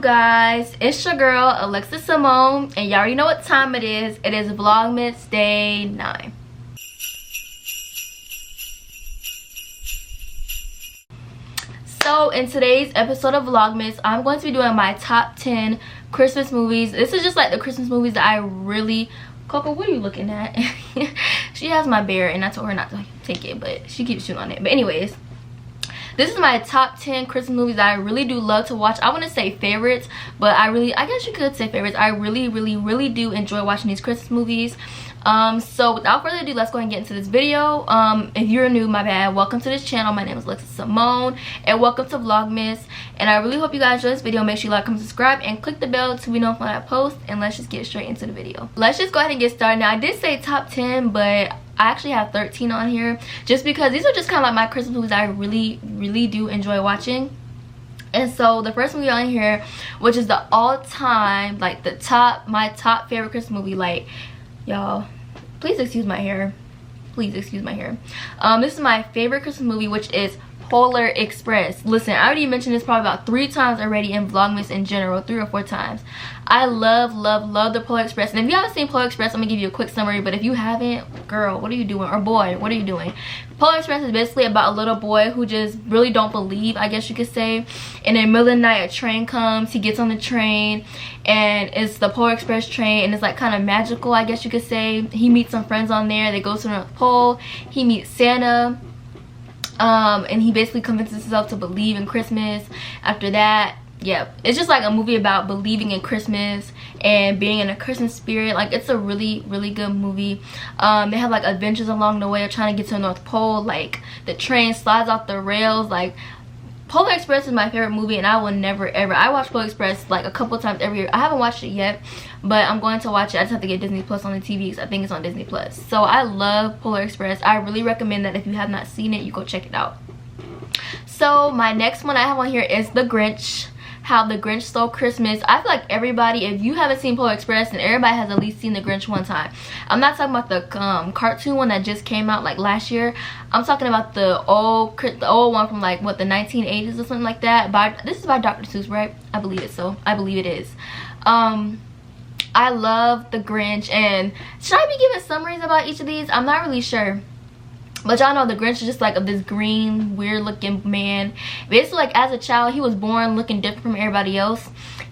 guys? It's your girl Alexis Simone, and y'all already know what time it is. It is Vlogmas Day 9. So in today's episode of Vlogmas, I'm going to be doing my top 10 Christmas movies. This is just like the Christmas movies that I really... Coco, what are you looking at? She has my bear and I told her not to take it, but she keeps chewing on it. But anyways, this is my top 10 Christmas movies that I really do love to watch. I want to say favorites, but I guess you could say favorites. I really do enjoy watching these Christmas movies. So without further ado, let's go ahead and get into this video. If you're new, my bad, welcome to this channel. My name is Alexis Simone and welcome to Vlogmas, and I really hope you guys enjoy this video. Make sure you like, comment, subscribe, and click the bell to be notified when I post. And let's just get straight into the video. Let's just go ahead and get started. Now I did say top 10, but I actually have 13 on here just because these are just kind of like my Christmas movies I really do enjoy watching. And so the first movie on here, which is the all-time, like my top favorite Christmas movie, like, y'all, please excuse my hair, please excuse my hair. This is my favorite Christmas movie, which is Polar Express. Listen, I already mentioned this probably about 3 times already in Vlogmas in general, 3 or 4 times. I love the Polar Express. And if you haven't seen Polar Express, I'm gonna give you a quick summary. But if you haven't, girl, what are you doing? Or boy, what are you doing? Polar Express is basically about a little boy who just really don't believe, I guess you could say. And in the middle of the night, a train comes. He gets on the train, and it's the Polar Express train, and it's like kind of magical, I guess you could say. He meets some friends on there. They go to the North Pole. He meets Santa. And he basically convinces himself to believe in Christmas. After that, yeah, it's just like a movie about believing in Christmas and being in a Christmas spirit. Like, it's a really good movie. They have like adventures along the way of trying to get to the North Pole. Like, the train slides off the rails. Like, Polar Express is my favorite movie, and I will never ever... I watch Polar Express like a couple times every year. I haven't watched it yet, but I'm going to watch it. I just have to get Disney Plus on the TV because I think it's on Disney Plus. So I love Polar Express. I really recommend that if you have not seen it, you go check it out. So my next one I have on here is The Grinch. How the Grinch Stole Christmas. I feel like everybody, if you haven't seen Polar Express, then everybody has at least seen the Grinch one time. I'm not talking about the cartoon one that just came out like last year. I'm talking about the old one from like what, the 1980s or something like that. This is by Dr. Seuss, right? I believe it. So I believe it is. I love the Grinch, and should I be giving summaries about each of these? I'm not really sure. But y'all know the Grinch is just like of this green, weird looking man. Basically, like, as a child, he was born looking different from everybody else.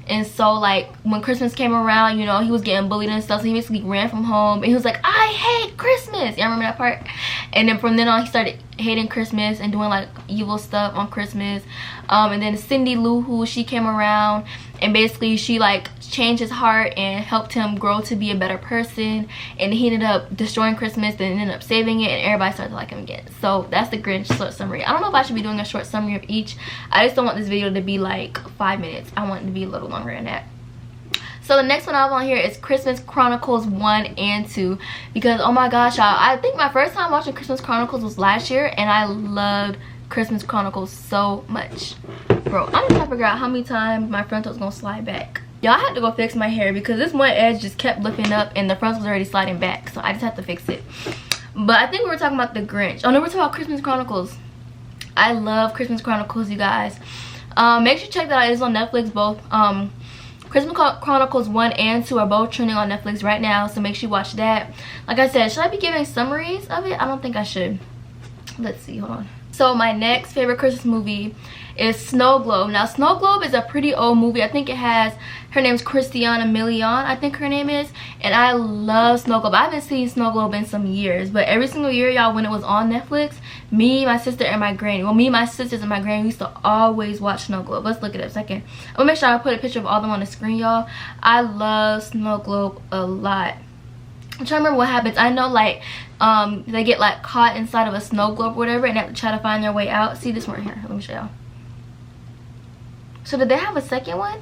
And so, like, when Christmas came around, you know, he was getting bullied and stuff. So he basically ran from home. And he was like, I hate Christmas. Y'all remember that part? And then from then on, he started hating Christmas and doing, like, evil stuff on Christmas. And then Cindy Lou Who, she came around. And basically, she, like, changed his heart and helped him grow to be a better person. And he ended up destroying Christmas, then ended up saving it, and everybody started to like him again. So that's the Grinch short summary. I don't know if I should be doing a short summary of each. I just don't want this video to be like 5 minutes. I want it to be a little longer than that. So the next one I have on here is Christmas Chronicles 1 and 2. Because, oh my gosh, y'all, I think my first time watching Christmas Chronicles was last year, and I loved Christmas Chronicles so much. Bro, I'm trying to figure out how many times my front was gonna slide back. Y'all, I had to go fix my hair because this one edge just kept lifting up and the front was already sliding back. So I just had to fix it. But I think we were talking about the Grinch. Oh no, we're talking about Christmas Chronicles. I love Christmas Chronicles, you guys. Make sure you check that out. It's on Netflix. Both Christmas Chronicles 1 and 2 are both trending on Netflix right now. So make sure you watch that. Like I said, should I be giving summaries of it? I don't think I should. Let's see, hold on. So my next favorite Christmas movie is Snow Globe. Now, Snow Globe is a pretty old movie. I think it has, her name's Christiana Milian, I think her name is. And I love Snow Globe. I haven't seen Snow Globe in some years. But every single year, y'all, when it was on Netflix, me, my sister, and my granny. Well, me, my sisters, and my granny used to always watch Snow Globe. Let's look at it a second. I'm gonna make sure I put a picture of all of them on the screen, y'all. I love Snow Globe a lot. I'm trying to remember what happens. I know, like, they get, like, caught inside of a snow globe or whatever, and they have to try to find their way out. See this one right here. Let me show y'all. So did they have a second one?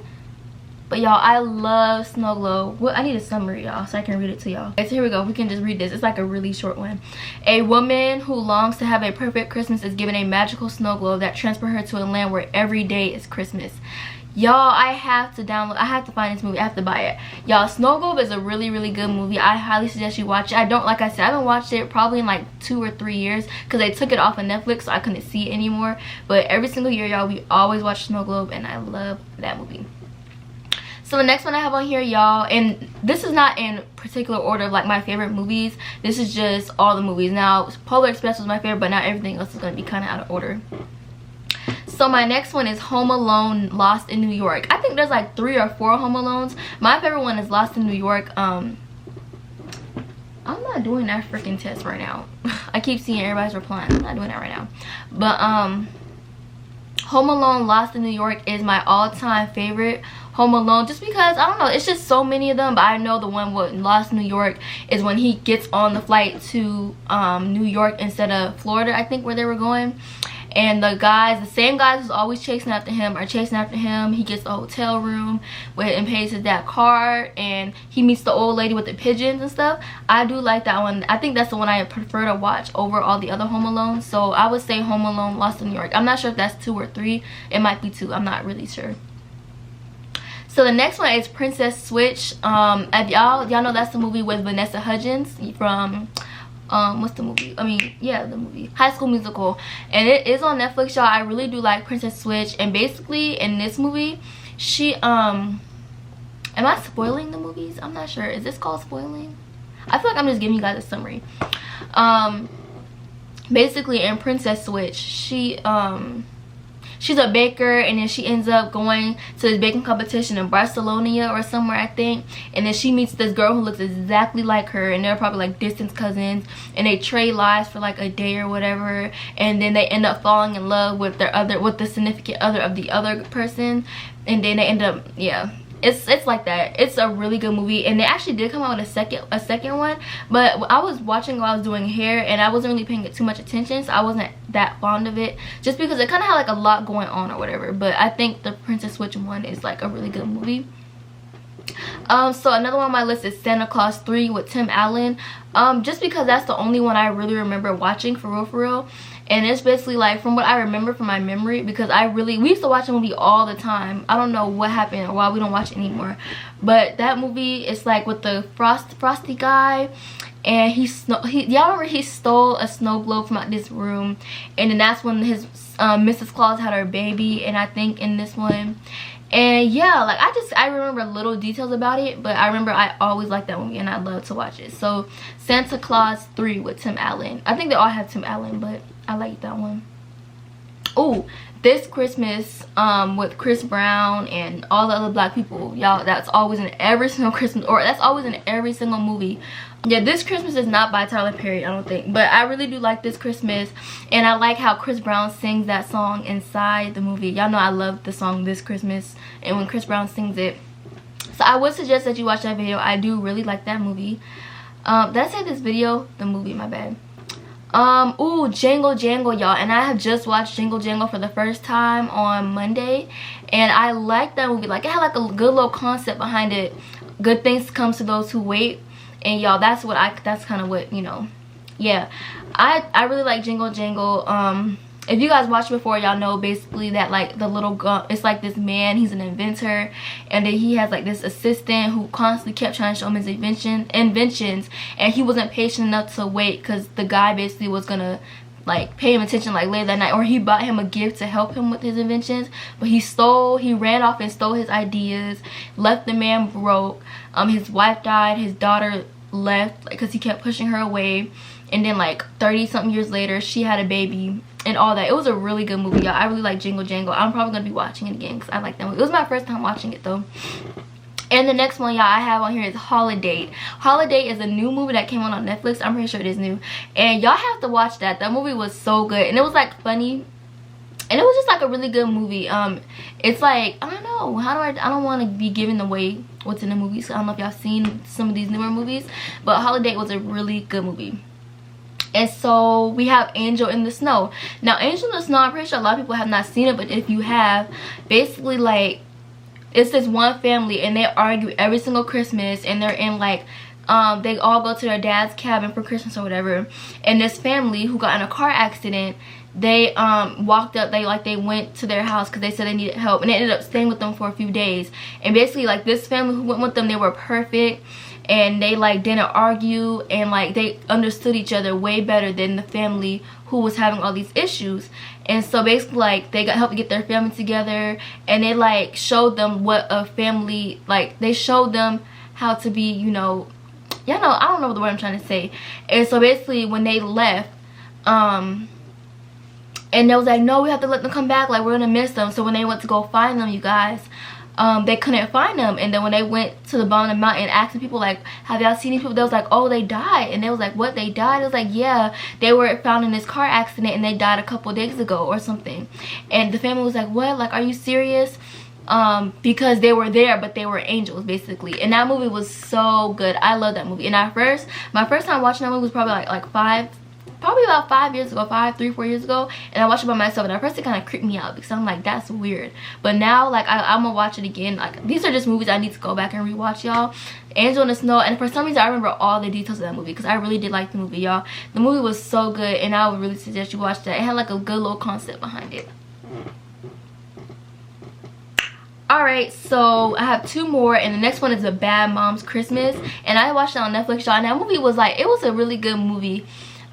But y'all, I love Snow Globe. Well, I need a summary, y'all, so I can read it to y'all. Okay, so here we go. We can just read this. It's like a really short one. A woman who longs to have a perfect Christmas is given a magical snow globe that transports her to a land where every day is Christmas. Y'all, I have to download, I have to find this movie, I have to buy it. Y'all, Snow Globe is a really good movie. I highly suggest you watch it. I don't, like I said, I haven't watched it probably in like 2 or 3 years because they took it off of Netflix, so I couldn't see it anymore. But every single year, y'all, we always watch Snow Globe, and I love that movie. So the next one I have on here, y'all, and this is not in particular order of like my favorite movies. This is just all the movies. Now, Polar Express was my favorite, but not everything else is going to be kind of out of order. So my next one is Home Alone Lost in New York. I think there's like 3 or 4 Home Alones. My favorite one is Lost in New York. I'm not doing that freaking test right now. I keep seeing everybody's replying. I'm not doing that right now. But Home Alone Lost in New York is my all-time favorite Home Alone, just because I don't know, it's just so many of them. But I know the one with Lost New York is when he gets on the flight to New York instead of Florida, I think, where they were going. And the same guys who's always chasing after him are chasing after him. He gets the hotel room and pays his dad card, and he meets the old lady with the pigeons and stuff. I do like that one. I think that's the one I prefer to watch over all the other Home Alones. So I would say Home Alone Lost in New York. I'm not sure if that's 2 or 3. It might be 2. I'm not really sure. So the next one is Princess Switch. If y'all know, that's the movie with Vanessa Hudgens from what's the movie? I mean, yeah, the movie High School Musical, and it is on Netflix, y'all. I really do like Princess Switch, and basically in this movie, she am I spoiling the movies? I'm not sure. Is this called spoiling? I feel like I'm just giving you guys a summary. Basically in Princess Switch, she's a baker, and then she ends up going to this baking competition in Barcelona or somewhere, I think. And then she meets this girl who looks exactly like her, and they're probably like distant cousins, and they trade lives for like a day or whatever. And then they end up falling in love with the significant other of the other person, and then they end up, yeah. It's like that. It's a really good movie, and they actually did come out with a second one, but I was watching while I was doing hair, and I wasn't really paying it too much attention, so I wasn't that fond of it, just because it kind of had like a lot going on or whatever. But I think the Princess Switch one is like a really good movie. So another one on my list is Santa Claus 3 with Tim Allen, just because that's the only one I really remember watching for real. And it's basically like, from what I remember from my memory, because we used to watch the movie all the time. I don't know what happened or why we don't watch it anymore, but that movie is like with the frosty guy, and y'all remember he stole a snow globe from out this room, and then that's when his Mrs. Claus had her baby, and I think in this one. And yeah, like I remember little details about it, but I remember I always liked that movie and I love to watch it. So Santa Claus 3 with Tim Allen. I think they all have Tim Allen, but I like that one. Oh, This Christmas with Chris Brown and all the other black people, y'all, that's always in every single Christmas, or that's always in every single movie. Yeah, This Christmas is not by Tyler Perry, I don't think, but I really do like This Christmas, and I like how Chris Brown sings that song inside the movie. Y'all know I love the song This Christmas, and when Chris Brown sings it, so I would suggest that you watch that video. I do really like that movie. Did I say this video? The movie, my bad. Ooh, Jingle Jangle, y'all, and I have just watched Jingle Jangle for the first time on Monday, and I like that movie. Like, it had like a good little concept behind it. Good things come to those who wait. And y'all, that's kind of what, you know, yeah, I really like Jingle Jangle. If you guys watched before, y'all know basically that like the little it's like this man, he's an inventor, and then he has like this assistant who constantly kept trying to show him his inventions, and he wasn't patient enough to wait because the guy basically was gonna like pay him attention like later that night, or he bought him a gift to help him with his inventions, but he ran off and stole his ideas, left the man broke. His wife died, his daughter left because he kept pushing her away, and then like 30 something years later she had a baby and all that. It was a really good movie, y'all. I really like Jingle Jangle. I'm probably gonna be watching it again because I like that movie. It was my first time watching it though. And the next one, y'all, I have on here is Holiday. Holiday is a new movie that came on Netflix. I'm pretty sure it is new, and y'all have to watch that. That movie was so good, and it was like funny, and it was just like a really good movie. It's like, I don't know, I don't want to be giving away what's in the movies. I don't know if y'all seen some of these newer movies, but Holiday was a really good movie. And so we have Angel in the Snow. Now, Angel in the Snow, I'm pretty sure a lot of people have not seen it, but if you have, basically like, it's this one family, and they argue every single Christmas, and they're in like they all go to their dad's cabin for Christmas or whatever, and this family who got in a car accident, they walked up, they went to their house because they said they needed help, and they ended up staying with them for a few days. And basically, like, this family who went with them, they were perfect, and they like didn't argue, and like they understood each other way better than the family who was having all these issues. And so basically, like, they got help to get their family together, and they like showed them what a family, like, they showed them how to be, you know, I don't know the word I'm trying to say. And so basically when they left, and they was like, no, we have to let them come back, like, we're gonna miss them. So when they went to go find them, you guys, they couldn't find them. And then when they went to the bottom of the mountain asking people, like, have y'all seen these people, they was like, oh, they died. And they was like, what, they died? It was like, yeah, they were found in this car accident and they died a couple days ago or something. And the family was like, what, like, are you serious? Because they were there, but they were angels, basically. And that movie was so good. I love that movie. And my first time watching that movie was probably probably about 5 years ago, 3-4 years ago. And I watched it by myself, and at first it kind of creeped me out because I'm like, that's weird. But now, like, I'm gonna watch it again. Like, these are just movies I need to go back and rewatch, y'all. Angel in the Snow, and for some reason I remember all the details of that movie because I really did like the movie, y'all. The movie was so good, and I would really suggest you watch that. It had like a good little concept behind it. Alright, so I have 2 more, and the next one is A Bad Mom's Christmas, and I watched it on Netflix, y'all. And that movie was like, it was a really good movie.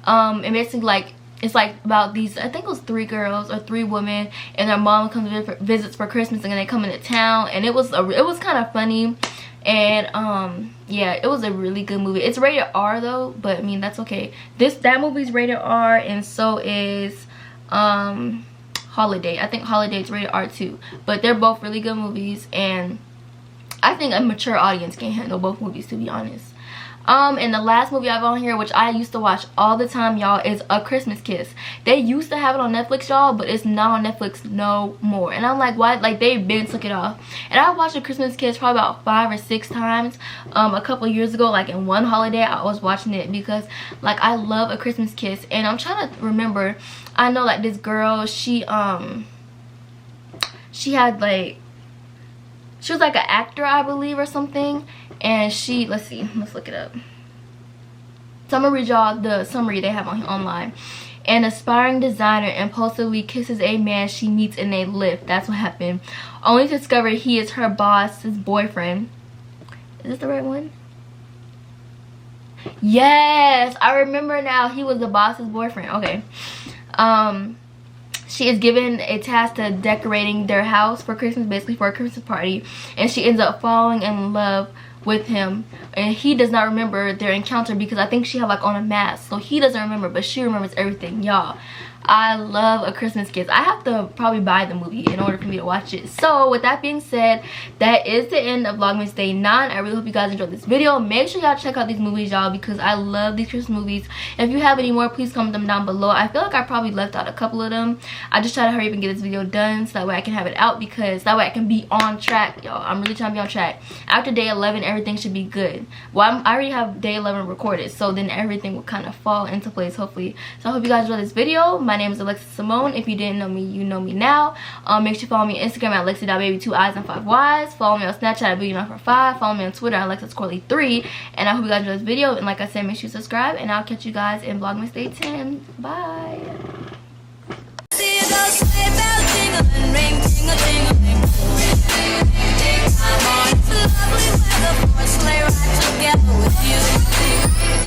And basically, like, it's like about these, I think it was 3 girls or 3 women, and their mom comes to visits for Christmas, and they come into town, and it was kind of funny. And yeah, it was a really good movie. It's rated R though, but I mean, that's okay. That movie's rated R, and so is Holiday. I think Holiday's rated R too, but they're both really good movies, and I think a mature audience can handle both movies, to be honest. And the last movie I have on here, which I used to watch all the time, y'all, is A Christmas Kiss. They used to have it on Netflix, y'all, but it's not on Netflix no more. And I'm like, why? Like, they've been took it off. And I watched A Christmas Kiss probably about 5 or 6 times a couple years ago. Like, in one holiday I was watching it because, like, I love A Christmas Kiss. And I'm trying to remember, I know, like, this girl, she had, like, she was like an actor, I believe, or something. And she, let's see, let's look it up. So I'm gonna read y'all the summary they have online. An aspiring designer impulsively kisses a man she meets in a lift. That's what happened. Only to discover he is her boss's boyfriend. Is this the right one? Yes, I remember now. He was the boss's boyfriend. Okay. She is given a task to decorating their house for Christmas, basically for a Christmas party, and she ends up falling in love with him, and he does not remember their encounter because I think she had like on a mask, so he doesn't remember, but she remembers everything, y'all. I love A Christmas Kiss. I have to probably buy the movie in order for me to watch it. So with that being said, that is the end of Vlogmas Day 9. I really hope you guys enjoyed this video. Make sure y'all check out these movies, y'all, because I love these Christmas movies. And if you have any more, please comment them down below. I feel like I probably left out a couple of them. I just try to hurry up and get this video done so that way I can have it out, because that way I can be on track, y'all. I'm really trying to be on track. After day 11, everything should be good. Well, I already have day 11 recorded, so then everything will kind of fall into place, hopefully. So I hope you guys enjoyed this video. My name is Alexis Simone. If you didn't know me, you know me now. Make sure you follow me on Instagram at Lexi.baby, 2 eyes and 5 Ys. Follow me on Snapchat at beauty945. Follow me on Twitter at AlexisCorley3. And I hope you guys enjoyed this video. And like I said, make sure you subscribe. And I'll catch you guys in Vlogmas Day 10. Bye. See those sleigh bells jingling, ring, tingle, tingling. I'm on, it's lovely weather for a sleigh ride together with you.